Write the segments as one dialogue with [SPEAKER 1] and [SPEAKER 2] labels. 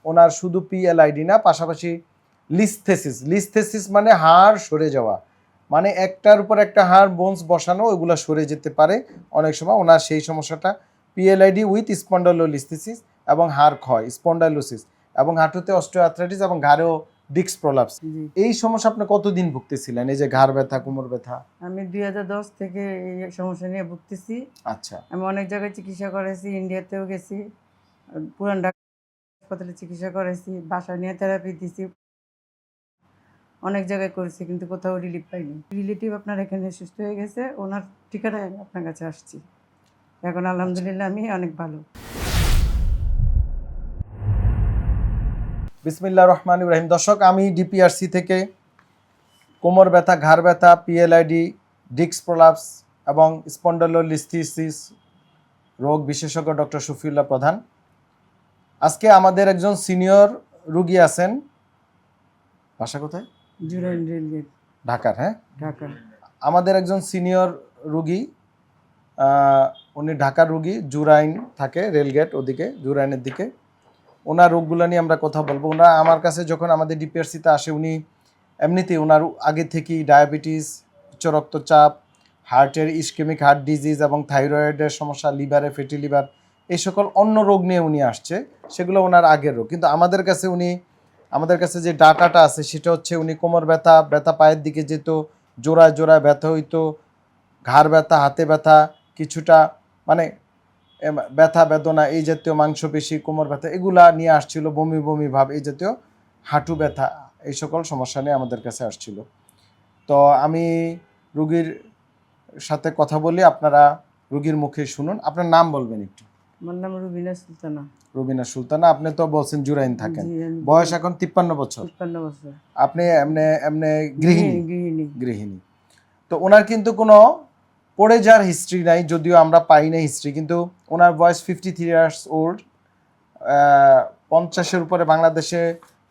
[SPEAKER 1] ওনার শুধু পিএলআইডি না, পাশাপাশি লিস্থেসিস মানে হাড় সরে যাওয়া, মানে একটার উপর একটা হাড় বোনস বসানো, ওইগুলো সরে যেতে পারে অনেক সময়। ওনার সেই সমস্যাটা পিএলআইডি উইথ স্পন্ডাইলোলিস্থেসিস এবং হাড় ক্ষয় স্পন্ডাইলোসিস এবং হাঁটুতে অস্টিওআর্থ্রাইটিস এবং ঘাড়েও ডিস্ক প্রলাপস। এই সমস্যা আপনি কতদিন ভুগতেছিলেন, এই যে ঘাড় ব্যথা, কোমর ব্যথা?
[SPEAKER 2] আমি 2010 থেকে এই সমস্যা নিয়ে ভুগতেছি।
[SPEAKER 1] আচ্ছা।
[SPEAKER 2] আমি অনেক জায়গায় চিকিৎসা করেছি, ইন্ডিয়াতেও গেছি, পুরান ঢাকা হাসপাতালে চিকিৎসা করেছি, বাসায় নিয়ে থেরাপি দিছি, অনেক জায়গায় করেছি, কিন্তু কোথাও রিলিফ পাইনি। রিলেটিভ আপনার এখানে সুস্থ হয়ে গেছে, ওনার ঠিকানায় আমি আপনার কাছে আসছি। এখন আলহামদুলিল্লাহ আমি অনেক ভালো।
[SPEAKER 1] বিসমিল্লাহির রহমানির রহিম। দর্শক, আমি ডিপিআরসি থেকে কোমর ব্যথা, ঘাড় ব্যথা, পিএলআইডি, ডিস্ক প্রলাপস এবং স্পন্ডাইলোলিস্থেসিস রোগ বিশেষজ্ঞ ডক্টর শফিউল্লাহ প্রধান। আজকে আমাদের একজন সিনিয়র রুগী আছেন, বাসা কোথায়?
[SPEAKER 2] জুরাইন রেলগেট,
[SPEAKER 1] ঢাকার। হ্যাঁ,
[SPEAKER 2] ঢাকা।
[SPEAKER 1] আমাদের একজন সিনিয়র রুগী, উনি ঢাকার রুগী, জুরাইন থাকে, রেলগেট ওদিকে, জুরাইনের দিকে। ওনার রোগগুলো নিয়ে আমরা কথা বলবো। ওনারা আমার কাছে যখন আমাদের ডিপিআরসিতে আসে, উনি এমনিতেই ওনার আগে থেকেই ডায়াবেটিস, উচ্চ রক্তচাপ, হার্টের ইসকেমিক হার্ট ডিজিজ এবং থাইরয়েডের সমস্যা, লিভারে ফ্যাটি লিভার, এই সকল অন্য রোগ নিয়ে উনি আসছে, সেগুলো ওনার আগের রোগ। কিন্তু আমাদের কাছে যে ডাটাটা আছে সেটা হচ্ছে উনি কোমর ব্যথা পায়ের দিকে যেত, জোড়ায় জোড়ায় ব্যথা হইতো, ঘাড় ব্যথা, হাতে ব্যথা, কিছুটা মানে ব্যথা বেদনা, এই জাতীয় মাংসপেশি, কোমর ব্যথা, এগুলা নিয়ে আসছিল, বমি বমি ভাব, এই জাতীয় হাঁটু ব্যথা, এই সকল সমস্যা নিয়ে আমাদের কাছে আসছিল। তো আমি রুগীর সাথে কথা বলি, আপনারা রুগীর মুখে শুনুন। আপনার নাম বলবেন একটু?
[SPEAKER 2] আমার নাম রুবিনা সুলতানা।
[SPEAKER 1] রুবিনা সুলতানা। আপনি তো বলছেন জুরাইন থাকেন,
[SPEAKER 2] জি, আমি
[SPEAKER 1] বয়স এখন 53 বছর।
[SPEAKER 2] 53 বছর।
[SPEAKER 1] আপনি এমনি এমনি গৃহিণী?
[SPEAKER 2] গৃহিণী।
[SPEAKER 1] গৃহিণী। তো ওনার কিন্তু কোনো পড়ে যাওয়ার হিস্ট্রি নাই, যদিও আমরা পাই না হিস্ট্রি, কিন্তু ওনার বয়স 53 ইয়ার্স ওল্ড। 50-এর উপরে বাংলাদেশে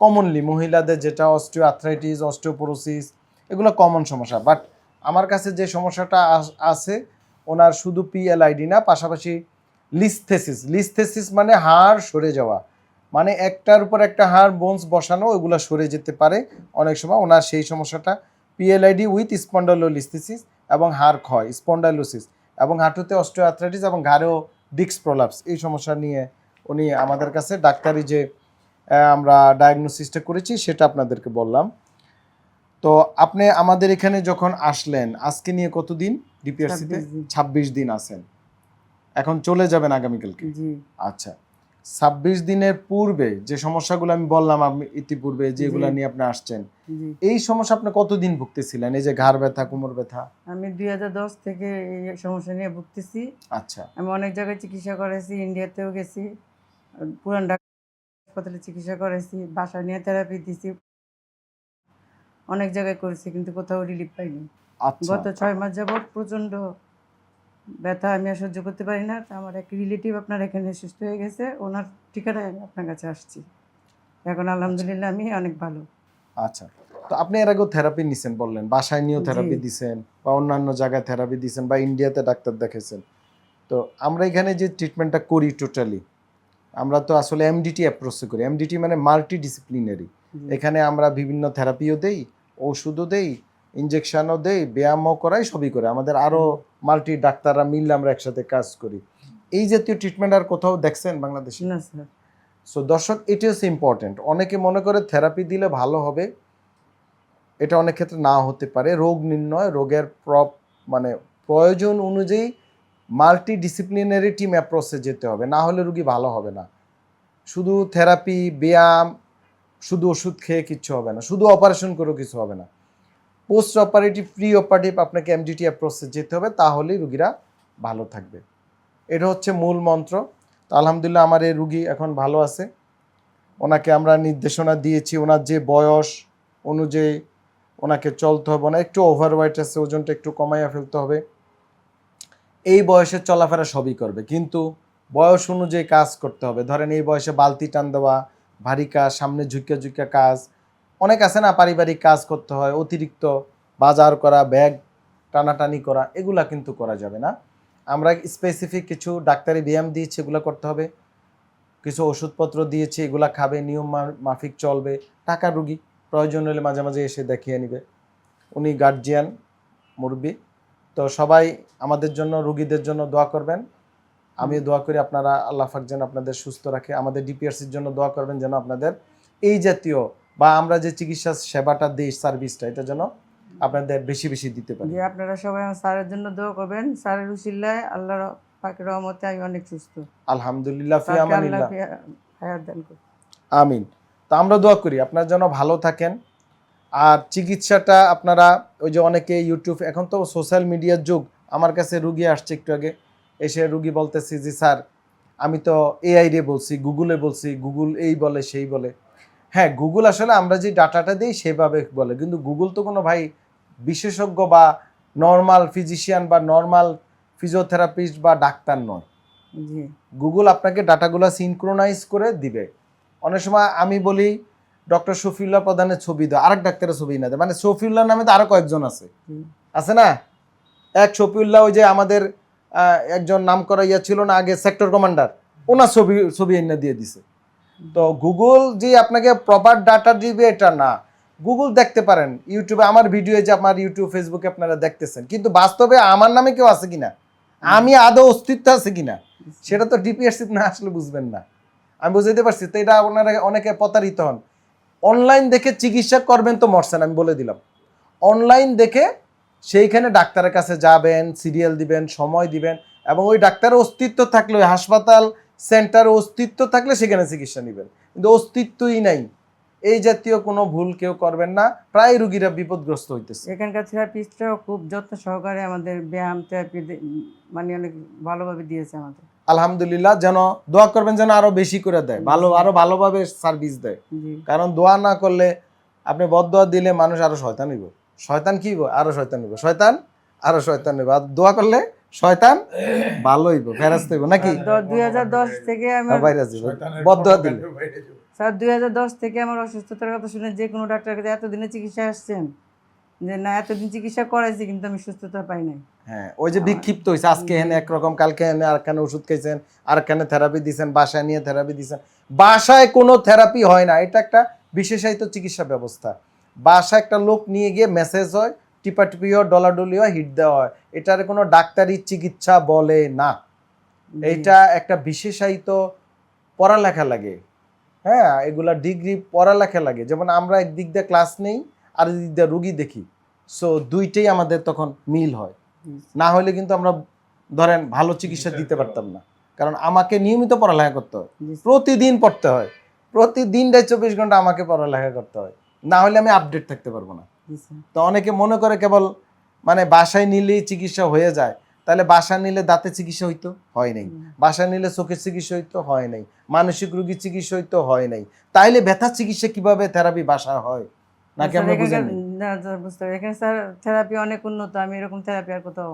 [SPEAKER 1] কমনলি মহিলাদের যেটা অস্টিওআর্থ্রাইটিস, অস্টিওপোরোসিস, এগুলো কমন সমস্যা। বাট আমার কাছে যে সমস্যাটা আছে, ওনার শুধু পিএলআইডি না, পাশাপাশি লিস্থেসিস মানে হাড় সরে যাওয়া, মানে একটার উপর একটা হাড় বোনস বসানো, ওইগুলো সরে যেতে পারে অনেক সময়। ওনার সেই সমস্যাটা পিএলআইডি উইথ স্পন্ডাইলোলিস্থেসিস এবং হাড় ক্ষয় স্পন্ডাইলোসিস এবং হাঁটুতে অস্টিওআর্থ্রাইটিস এবং ঘাড়েও ডিস্ক প্রলাপস, এই সমস্যা নিয়ে উনি আমাদের কাছে। ডাক্তারি যে আমরা ডায়াগনোসিসটা করেছি সেটা আপনাদেরকে বললাম। তো আপনি আমাদের এখানে যখন আসলেন, আজকে নিয়ে কতদিন ডিপিআরসিতে? 26 দিন আছেন, এখন চলে যাবেন আগামীকালকে।
[SPEAKER 2] জি।
[SPEAKER 1] আচ্ছা, 26 দিনের পূর্বে যে সমস্যাগুলো আমি বললাম, আমি ইতিপূর্বে যেগুলো নিয়ে আপনি আসছেন, এই সমস্যা আপনি কতদিন ভুগতেছিলেন, এই যে ঘাড় ব্যথা, কোমর ব্যথা?
[SPEAKER 2] আমি 2010 থেকে এই সমস্যা নিয়ে ভুগতেছি।
[SPEAKER 1] আচ্ছা।
[SPEAKER 2] আমি অনেক জায়গায় চিকিৎসা করেছি, ইন্ডিয়াতেও গেছি, পুরান ঢাকা হাসপাতালে চিকিৎসা করেছি, বাসায় নিয়ে থেরাপি দিছি, অনেক জায়গায় করেছি, কিন্তু কোথাও রিলিফ পাইনি।
[SPEAKER 1] আচ্ছা।
[SPEAKER 2] গত 6 মাস যাবৎ প্রচণ্ড ব্যথা, আমি আর সহ্য করতে পারি না। আমার এক রিলেটিভ আপনার এখানে সুস্থ হয়ে গেছে, ওনার ঠিকানায় আমি আপনার কাছে আসছি। এখন আলহামদুলিল্লাহ আমি অনেক ভালো।
[SPEAKER 1] আচ্ছা, তো আপনি এর আগেও থেরাপি নিছেন বললেন, বাসায় নিয়েও থেরাপি দিছেন বা অন্যান্য জায়গায় থেরাপি দিছেন বা ইন্ডিয়াতে ডাক্তার দেখেছেন। তো আমরা এখানে যে ট্রিটমেন্টটা করি টোটালি, আমরা তো আসলে এমডিটি অ্যাপ্রোচে করি। এমডিটি মানে মাল্টি ডিসিপ্লিনারি। এখানে আমরা বিভিন্ন থেরাপিও দেই, ওষুধও দেই, ইনজেকশনও দেই, ব্যায়ামও করাই, সবই করে। আমাদের আরও মাল্টি ডাক্তাররা মিললে আমরা একসাথে কাজ করি। এই জাতীয় ট্রিটমেন্ট আর কোথাও দেখছেন বাংলাদেশে?
[SPEAKER 2] না স্যার।
[SPEAKER 1] সো দর্শক, এটি হচ্ছে ইম্পর্টেন্ট। অনেকে মনে করে থেরাপি দিলে ভালো হবে, এটা অনেক ক্ষেত্রে না হতে পারে। রোগ নির্ণয়, রোগের মানে প্রয়োজন অনুযায়ী মাল্টি ডিসিপ্লিনারি টিম অ্যাপ্রোচে যেতে হবে, না হলে রুগী ভালো হবে না। শুধু থেরাপি, ব্যায়াম, শুধু ওষুধ খেয়ে কিচ্ছু হবে না, শুধু অপারেশন করেও কিছু হবে না। পোস্ট অপারেটিভ, প্রি অপারেটিভ আপনাকে এমডিটি অ্যাপ্রোচে যেতে হবে, তাহলেই রুগীরা ভালো থাকবে। এটা হচ্ছে মূল মন্ত্র। তো আলহামদুলিল্লাহ আমার এই রুগী এখন ভালো আছে। ওনাকে আমরা নির্দেশনা দিয়েছি, ওনার যে বয়স অনুযায়ী ওনাকে চলতে হবে না, একটু ওভারওয়েট আছে, ওজনটা একটু কমাইয়া ফেলতে হবে। এই বয়সে চলাফেরা সবই করবে, কিন্তু বয়স অনুযায়ী কাজ করতে হবে। ধরেন এই বয়সে বালতি টান দেওয়া, ভারী কাজ, সামনে ঝুঁকিয়া ঝুঁকিয়া কাজ, অনেক আছে না, পারিবারিক কাজ করতে হয়, অতিরিক্ত বাজার করা, ব্যাগ টানাটানি করা, এগুলা কিন্তু করা যাবে না। আমরা স্পেসিফিক কিছু ডাক্তারি ব্যায়াম দিয়েছি, এগুলো করতে হবে। কিছু ওষুধপত্র দিয়েছি, এগুলা খাবে, নিয়ম মাফিক চলবে। টাকা রুগী, প্রয়োজন হলে মাঝে মাঝে এসে দেখিয়ে নিবে। উনি গার্জিয়ান মুরব্বী। তো সবাই আমাদের জন্য, রুগীদের জন্য দোয়া করবেন। আমিও দোয়া করি আপনারা, আল্লাহ পাক যেন আপনাদের সুস্থ রাখে। আমাদের ডিপিআরসির জন্য দোয়া করবেন যেন আপনাদের এই জাতীয় বা আমরা যে চিকিৎসা সেবাটা দিই, সার্ভিসটা, এটা যেন আপনাদের বেশি বেশি দিতে পারি।
[SPEAKER 2] যে আপনারা সবাই আমার স্যারের জন্য দোয়া করবেন। স্যারের উসিলায় আল্লাহর পাকের রহমতে আমি অনেক সুস্থ।
[SPEAKER 1] আলহামদুলিল্লাহ, ফি
[SPEAKER 2] তাকে আল্লাহ
[SPEAKER 1] আমানিল্লাহ,
[SPEAKER 2] হায়াত দান করুন।
[SPEAKER 1] আমিন। তো আমরা দোয়া করি আপনার যেন ভালো থাকেন। আর চিকিৎসাটা আপনারা, ওই যে অনেকে ইউটিউব, এখন তো সোশ্যাল মিডিয়ার যুগ, আমার কাছে রুগী আসছে একটু আগে, এসে রুগী বলতেছি যে স্যার আমি তো এআই রে বলছি, গুগলে বলছি, গুগল এই বলে সেই বলে। হ্যাঁ, গুগল আসলে আমরা যে ডাটাটা দিই সেভাবে বলে, কিন্তু গুগল তো কোনো ভাই বিশেষজ্ঞ বা নর্মাল ফিজিশিয়ান বা নর্মাল ফিজিওথেরাপিস্ট বা ডাক্তার নয়।
[SPEAKER 2] জি
[SPEAKER 1] গুগল আপনাকে ডাটাগুলো সিনক্রোনাইজ করে দিবে। অনেক সময় আমি বলি ডক্টর শফিউল্লাহ প্রধানের ছবি দাও, আরেক ডাক্তারের ছবি না দেয়, মানে শফিউল্লাহ নামে তো আরো কয়েকজন আছে,
[SPEAKER 2] জি
[SPEAKER 1] আছে না? এক শফিউল্লাহ, ওই যে আমাদের একজন নাম করা ইয়া ছিল না আগে, সেক্টর কমান্ডার, ওনার ছবি এনে দিয়ে দিছে। তো গুগল যে আপনাকে প্রপার ডাটা দিবে এটা না। গুগল দেখতে পারেন ইউটিউবে আমার ভিডিও, যে আমার ইউটিউব ফেসবুকে আপনারা দেখতেছেন, কিন্তু বাস্তবে আমার নামে কেউ আছে কিনা, আমি আদৌ অস্তিত্ব আছে কিনা, সেটা তো ডিপিআরসি না আসলে বুঝবেন না। আমি বুঝাইতে পারছি তো, এটা ওনারা অনেকে প্রতারিত হন। অনলাইন দেখে চিকিৎসা করবেন তো মরছেন, আমি বলে দিলাম। অনলাইন দেখে সেইখানে ডাক্তারের কাছে যাবেন, সিরিয়াল দিবেন, সময় দিবেন, এবং ওই ডাক্তারের অস্তিত্ব থাকলে, ওই হাসপাতাল সেন্টারে অস্তিত্ব থাকলে সেখানে চিকিৎসা নেবেন। কিন্তু অস্তিত্বই নাই, এই জাতীয় কোনো ভুল কেউ করবেন না। প্রায় রুগীরা বিপদগ্রস্ত হইতেছে।
[SPEAKER 2] এখানকার থেরাপিস্টরাও খুব যত্ন সহকারে আমাদের ব্যায়াম থেরাপি মানে অনেক ভালোভাবে দিয়েছে আমাদের।
[SPEAKER 1] আলহামদুলিল্লাহ, যেন দোয়া করবেন যেন আরো বেশি করে দেয়, আরো ভালোভাবে সার্ভিস দেয়।
[SPEAKER 2] জি
[SPEAKER 1] কারণ দোয়া না করলে, আপনি বদদোয়া দিলে মানুষ আরো শয়তান হইব। শয়তান কি হইব? আরো শয়তান হইব, শয়তান আরো শয়তান হইব। আর দোয়া করলে শয়তান ভালো হইব, ফেরেশতা হইব নাকি?
[SPEAKER 2] 2010 থেকে আমার
[SPEAKER 1] বাইরে যাইব বদদোয়া দিলে।
[SPEAKER 2] স্যার 2010 থেকে আমার অসুস্থতার কথা শুনে যে কোনো ডাক্তারের কাছে এতদিনে চিকিৎসা আসছেন, যে না এতদিন চিকিৎসা করাইছি কিন্তু আমি সুস্থতা পাই নাই।
[SPEAKER 1] হ্যাঁ, ওই যে বিক্ষিপ্ত হয়েছে, আজকে এখানে একরকম, কালকে এখানে আরেকখানে ওষুধ খাইছেন, আরেকখানে থেরাপি দিয়েছেন, বাসায় নিয়ে থেরাপি দিয়েছেন। বাসায় কোনো থেরাপি হয় না, এটা একটা বিশেষায়িত চিকিৎসা ব্যবস্থা। বাসায় একটা লোক নিয়ে গিয়ে মেসেজ হয়, টিপাটিপি হয়, ডলাডলি হয়, হিট দেওয়া হয়, এটার কোনো ডাক্তারি চিকিৎসা বলে না। এইটা একটা বিশেষায়িত পড়ালেখা লাগে। হ্যাঁ, এগুলা ডিগ্রি পড়ালেখা লাগে। যেমন আমরা একদিক দিয়ে ক্লাস নেই, আর দিক দিয়ে রুগী দেখি, সো দুইটাই আমাদের তখন মিল হয়। না হলে কিন্তু আমরা ধরেন ভালো চিকিৎসা দিতে পারতাম না। কারণ আমাকে নিয়মিত পড়ালেখা করতে হয়, প্রতিদিন পড়তে হয়, প্রতিদিন 24 ঘন্টা আমাকে পড়ালেখা করতে হয়, না হলে আমি আপডেট থাকতে পারবো না। তো অনেকে মনে করে কেবল মানে বাসায় নিলেই চিকিৎসা হয়ে যায়। তাহলে বাসা নিলে দাঁতের চিকিৎসা হইতো? হয় নাই। বাসা নিলে চোখের চিকিৎসা হইতো? হয় নাই। মানসিক রোগীর চিকিৎসা হইতো? হয় নাই। তাইলে ব্যথার চিকিৎসা কিভাবে থেরাপি বাসা হয়? নাকি আমরা বুঝেন
[SPEAKER 2] না বুঝতে পারি, এখানে স্যার থেরাপি অনেক উন্নত। আমি এরকম থেরাপি আর কোথাও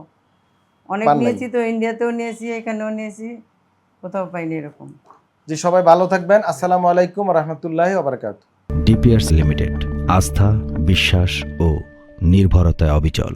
[SPEAKER 2] অনেক
[SPEAKER 1] পান নাই?
[SPEAKER 2] নিয়েছি, তো ইন্ডিয়াতেও নিয়েছি, এখানেও নিয়েছি, কোথাও পাইনি এরকম।
[SPEAKER 1] জি, সবাই ভালো থাকবেন। আসসালামু আলাইকুম ওয়া রাহমাতুল্লাহি ওয়া বারাকাতুহু।
[SPEAKER 3] ডিপিআরস লিমিটেড, আস্থা, বিশ্বাস ও নির্ভরতায় অবিচল।